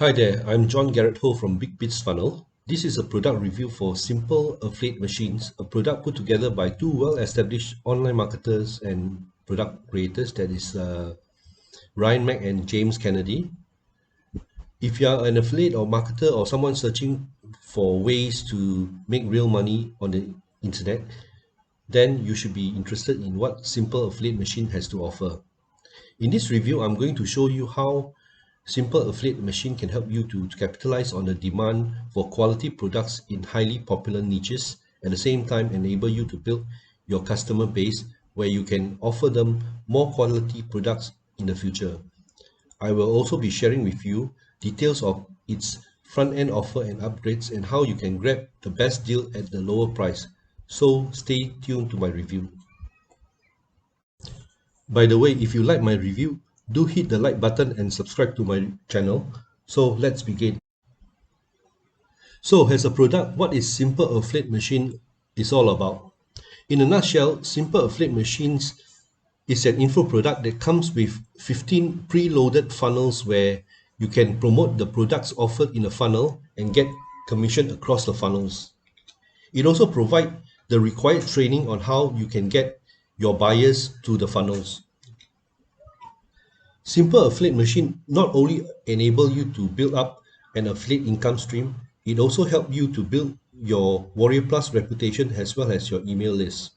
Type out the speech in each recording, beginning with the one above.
Hi there, I'm John Garrett Ho from Big Bits Funnel. This is a product review for Simple Affiliate Machines, a product put together by two well-established online marketers and product creators, that is Ryan Mack and James Kennedy. If you are an affiliate or marketer or someone searching for ways to make real money on the internet, then you should be interested in what Simple Affiliate Machine has to offer. In this review, I'm going to show you how Simple Affiliate Machine can help you to capitalize on the demand for quality products in highly popular niches, at the same time enable you to build your customer base where you can offer them more quality products in the future. I will also be sharing with you details of its front-end offer and upgrades and how you can grab the best deal at the lower price. So stay tuned to my review. By the way, if you like my review, do hit the like button and subscribe to my channel. So let's begin. So as a product, what is Simple Affiliate Machine is all about? In a nutshell, Simple Affiliate Machines is an info product that comes with 15 preloaded funnels where you can promote the products offered in a funnel and get commission across the funnels. It also provides the required training on how you can get your buyers to the funnels. Simple Affiliate Machine not only enable you to build up an affiliate income stream, it also help you to build your Warrior Plus reputation as well as your email list.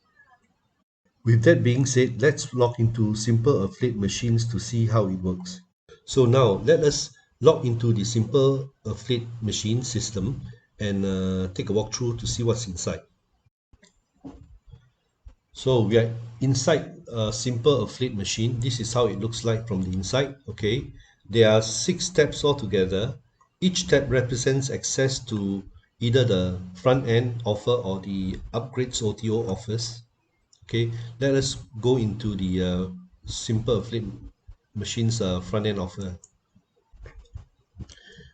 With that being said, let's log into Simple Affiliate Machines to see how it works. So now let us log into the Simple Affiliate Machine system and take a walk through to see what's inside. So we are inside a Simple Affiliate Machine. This is how it looks like from the inside. Okay, there are 6 tabs altogether. Each tab represents access to either the front end offer or the upgrades OTO offers. Okay, let us go into the Simple Affiliate Machines front end offer.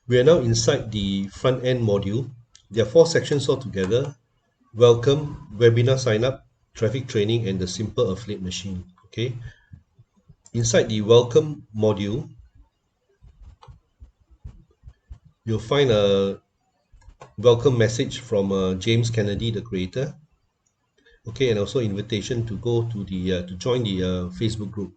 We are now inside the front end module. There are 4 sections altogether: welcome, webinar sign up, traffic training, and the Simple Affiliate Machine. Okay, inside the welcome module, you'll find a welcome message from James Kennedy, the creator. Okay, and also invitation to go to the to join the Facebook group.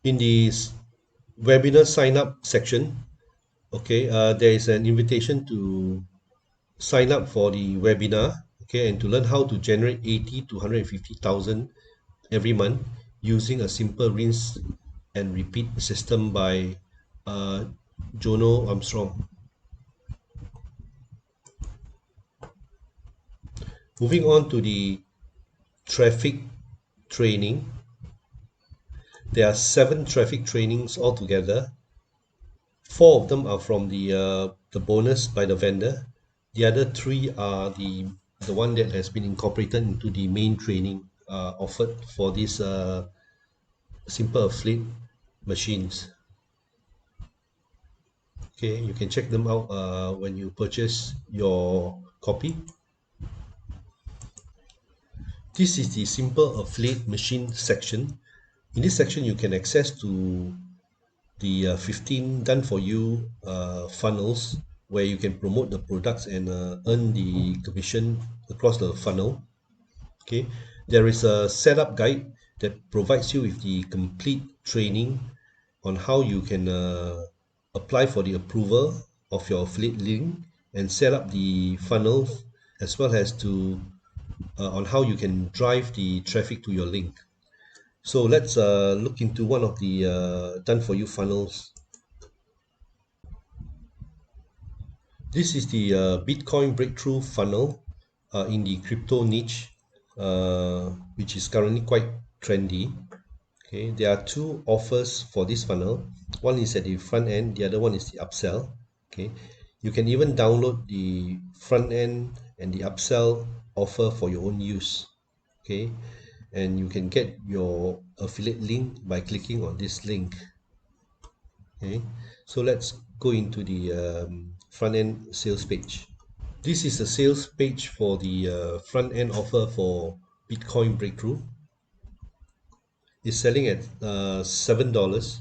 In the webinar sign up section, okay, there is an invitation to sign up for the webinar, okay, and to learn how to generate 80 to 150,000 every month using a simple rinse and repeat system by Jono Armstrong. Moving on to the traffic training, there are 7 traffic trainings altogether. 4 of them are from the bonus by the vendor. The other 3 are the one that has been incorporated into the main training offered for these Simple Affiliate Machines. Okay, you can check them out when you purchase your copy. This is the Simple Affiliate Machine section. In this section, you can access to the 15 done for you funnels where you can promote the products and earn the commission across the funnel. Okay, there is a setup guide that provides you with the complete training on how you can apply for the approval of your affiliate link and set up the funnel, as well as to on how you can drive the traffic to your link. So let's look into one of the done for you funnels. This is the Bitcoin breakthrough funnel in the crypto niche, which is currently quite trendy. Okay, there are 2 offers for this funnel. One is at the front end, the other one is the upsell. Okay, you can even download the front end and the upsell offer for your own use. Okay, and you can get your affiliate link by clicking on this link. Okay, so let's go into the front end sales page. This is the sales page for the front end offer for Bitcoin breakthrough. is selling at $7.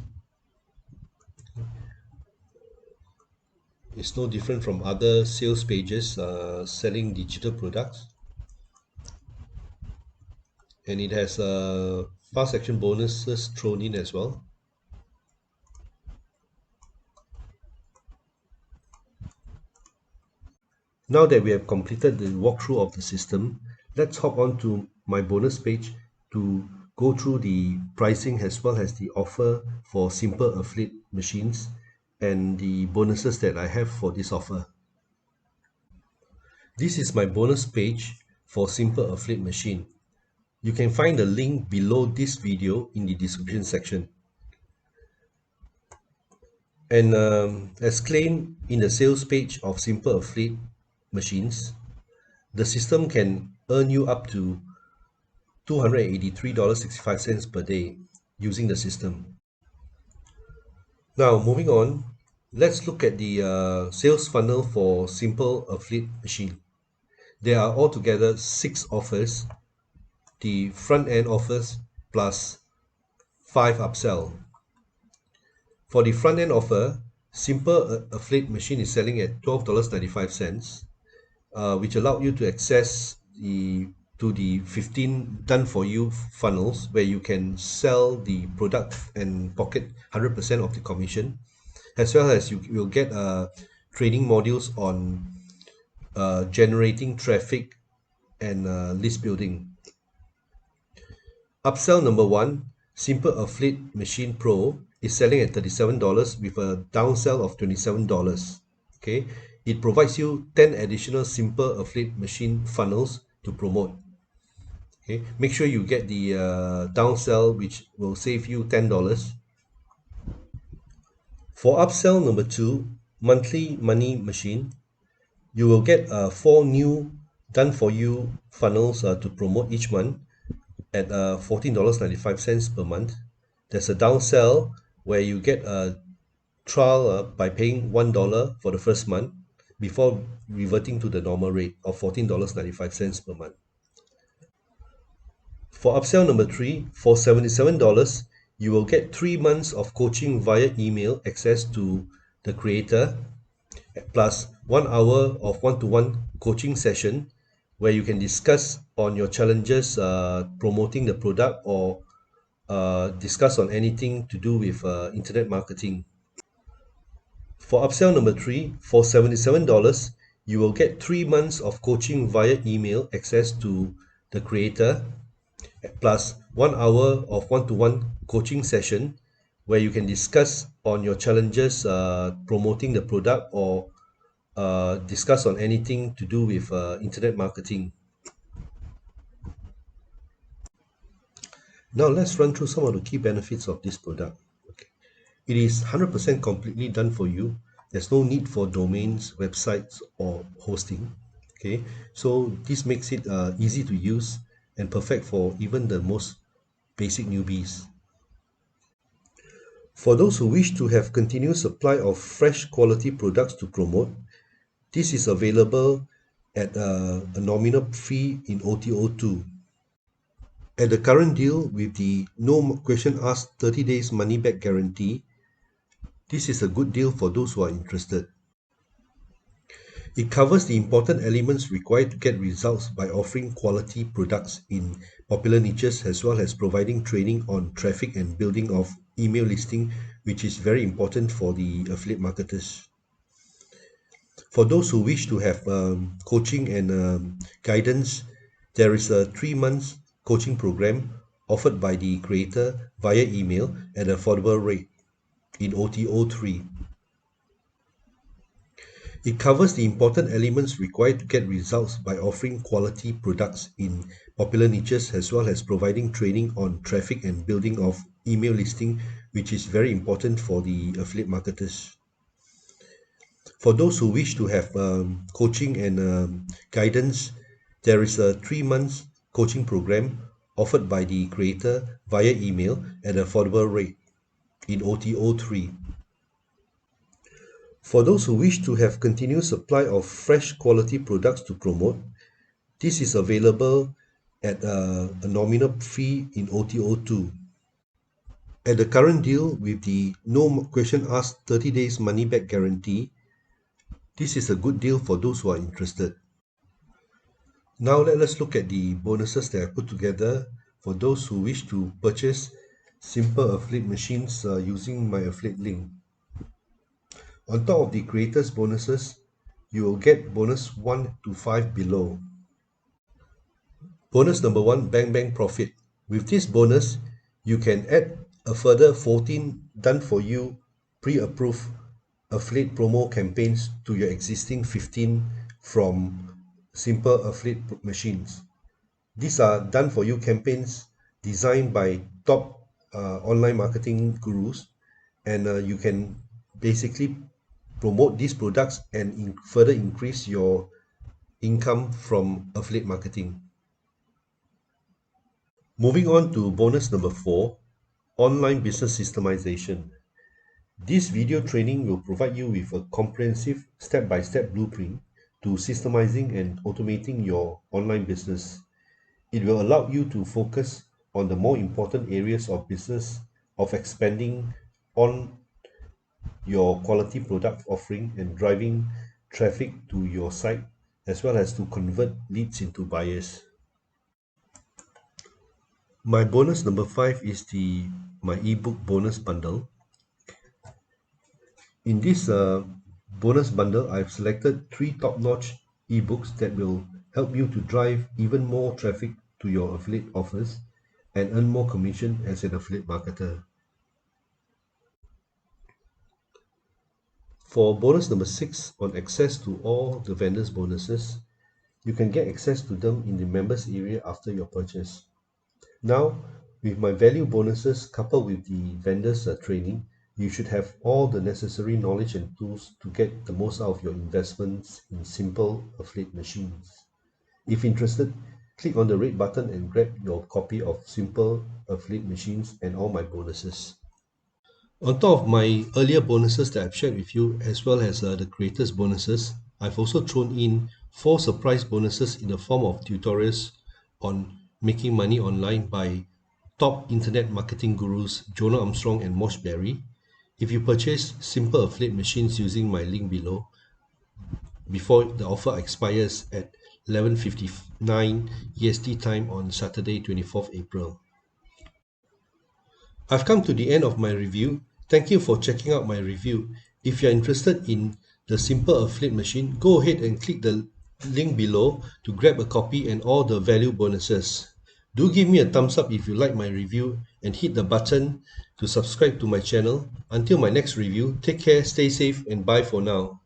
It's no different from other sales pages selling digital products, and it has fast action bonuses thrown in as well. Now that we have completed the walkthrough of the system, let's hop on to my bonus page to go through the pricing as well as the offer for simple affiliate machines and the bonuses that I have for this offer. This is my bonus page for simple affiliate machine. You can find the link below this video in the description section. And as claimed in the sales page of simple affiliate machines, the system can earn you up to $283.65 per day using the system. Now, moving on, let's look at the sales funnel for simple affiliate machine. There are altogether 6 offers, the front end offers plus 5 upsell. For the front end offer, simple affiliate machine is selling at $12.95, which allow you to access the 15 done for you funnels where you can sell the product and pocket 100% of the commission, as well as you will get training modules on generating traffic and list building. Upsell number 1, simple affiliate machine pro, is selling at $37 with a downsell of $27. Okay, it provides you 10 additional simple affiliate machine funnels to promote. Okay, make sure you get the downsell, which will save you $10. For upsell number 2, monthly money machine, you will get 4 new done for you funnels to promote each month at $14.95 per month. There's a downsell where you get a trial by paying $1 for the first month before reverting to the normal rate of $14.95 per month. For upsell number 3, for $77, you will get 3 months of coaching via email access to the creator, plus 1 hour of one-to-one coaching session where you can discuss on your challenges promoting the product or discuss on anything to do with internet marketing. For upsell number 3, for $77, you will get 3 months of coaching via email access to the creator, plus 1 hour of one-to-one coaching session where you can discuss on your challenges promoting the product or discuss on anything to do with internet marketing. Now let's run through some of the key benefits of this product. Okay. It is 100% completely done for you. There's no need for domains, websites, or hosting. Okay, so this makes it easy to use and perfect for even the most basic newbies. For those who wish to have continuous supply of fresh quality products to promote, this is available at a nominal fee in OTO too. At the current deal with the no question asked 30 days money back guarantee, this is a good deal for those who are interested. It covers the important elements required to get results by offering quality products in popular niches, as well as providing training on traffic and building of email listing, which is very important for the affiliate marketers. For those who wish to have coaching and guidance, there is a 3 months coaching program offered by the creator via email at an affordable rate in OTO 3. It covers the important elements required to get results by offering quality products in popular niches, as well as providing training on traffic and building of email listing, which is very important for the affiliate marketers. For those who wish to have coaching and guidance, there is a 3 months coaching program offered by the creator via email at an affordable rate in OTO 3. For those who wish to have continuous supply of fresh quality products to promote, this is available at a nominal fee in OTO too. At the current deal with the no question asked 30 days money back guarantee, this is a good deal for those who are interested. Now let us look at the bonuses that I put together for those who wish to purchase simple affiliate machines using my affiliate link. On top of the creators bonuses, you will get bonus 1 to 5 below. Bonus number 1, bang bang profit. With this bonus, you can add a further 14 done for you pre-approved affiliate promo campaigns to your existing 15 from simple affiliate machines. These are done for you campaigns designed by top online marketing gurus, and you can basically promote these products and further increase your income from affiliate marketing. Moving on to bonus number 4, online business systemization. This video training will provide you with a comprehensive step-by-step blueprint to systemizing and automating your online business. It will allow you to focus on the more important areas of business, of expanding on your quality product offering and driving traffic to your site, as well as to convert leads into buyers. My bonus number 5 is my ebook bonus bundle. In this bonus bundle, I've selected 3 top-notch ebooks that will help you to drive even more traffic to your affiliate offers and earn more commission as an affiliate marketer. For bonus number 6, on access to all the vendors' bonuses, you can get access to them in the members area after your purchase. Now, with my value bonuses coupled with the vendors training, you should have all the necessary knowledge and tools to get the most out of your investments in simple affiliate machines. If interested, click on the red button and grab your copy of Simple Affiliate Machines and all my bonuses. On top of my earlier bonuses that I've shared with you, as well as the creators bonuses, I've also thrown in 4 surprise bonuses in the form of tutorials on making money online by top internet marketing gurus Jonah Armstrong and Mosh Berry. If you purchase simple affiliate machines using my link below, before the offer expires at 11:59 EST time on Saturday 24th April. I've come to the end of my review. Thank you for checking out my review. If you're interested in the simple affiliate machine, go ahead and click the link below to grab a copy and all the value bonuses. Do give me a thumbs up if you like my review and hit the button to subscribe to my channel. Until my next review, take care, stay safe, and bye for now.